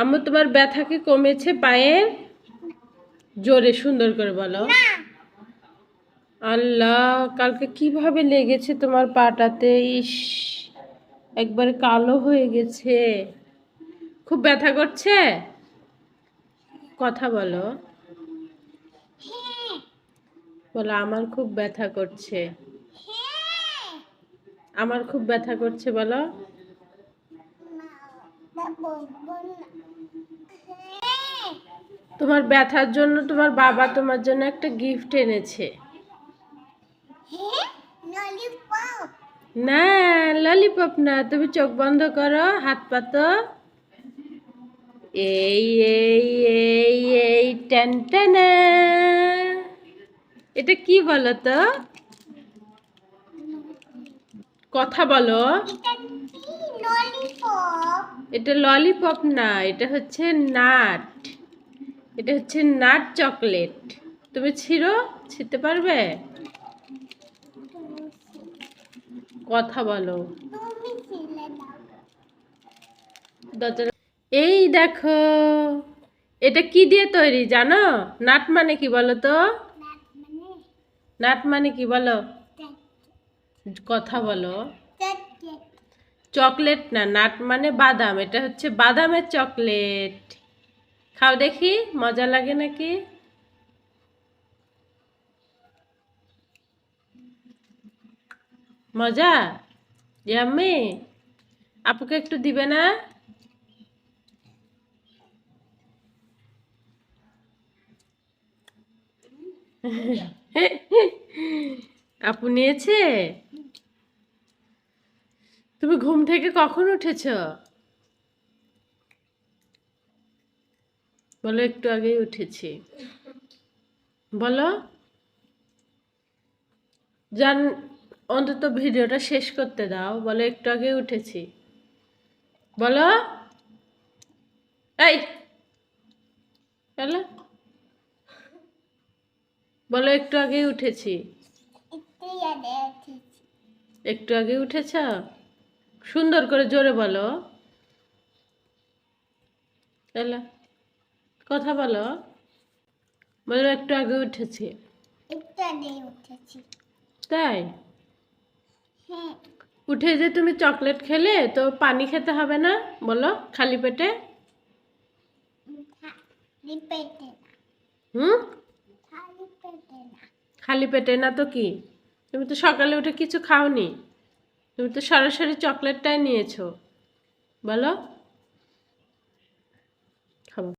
আম্মু তোমার ব্যথা কি কমেছে পায়ের? জোরে সুন্দর করে বলো। আল্লাহ, কালকে কিভাবে লেগেছে তোমার পাটাতে! ইস, একবারে কালো হয়ে গেছে। খুব ব্যথা করছে? কথা বলো। বলো আমার খুব ব্যথা করছে। আমার খুব ব্যথা করছে বলো। তোমার ব্যথার জন্য তোমার বাবা তোমার জন্য একটা গিফট এনেছে। না, ললিপপ না। তুমি চোখ বন্ধ করো, হাত পাতো। এই এই এই এই টেন টেনা। এটা কি বলো তো? কথা বলো। এটা ললিপপ না, এটা হচ্ছে নাট। এটা হচ্ছে নাট চকলেট। তুমি ছিঁড়তে পারবে? কথা বলো। এই দেখো, এটা কি দিয়ে তৈরি জানো? নাট মানে কি বলো তো? নাট মানে কি বলো? কথা বলো। চকলেট না, নাট মানে বাদাম। এটা হচ্ছে বাদামের চকলেট। খাও দেখি, মজা লাগে নাকি? মজা? ইয়াম্মি? আপুকে একটু দিবে না? আপু নিয়েছে? তুমি ঘুম থেকে কখন উঠেছ? বলো একটু আগেই উঠেছি। বলো। জান, অন্তত ভিডিওটা শেষ করতে দাও। বলো একটু আগে উঠেছি। বলো। এই বলো। বলো একটু আগে উঠেছি। একটু আগে উঠেছ? সুন্দর করে জোরে বলো। এলা, কথা বলো। বলো একটু আগে উঠেছি। তাই? উঠে যে তুমি চকলেট খেলে, তো পানি খেতে হবে না? বলো খালি পেটে। হুম? খালি পেটে না তো কি? তুমি তো সকালে উঠে কিছু খাওনি। তুমি তো সরাসরি চকলেটটাই নিয়েছো। বলো।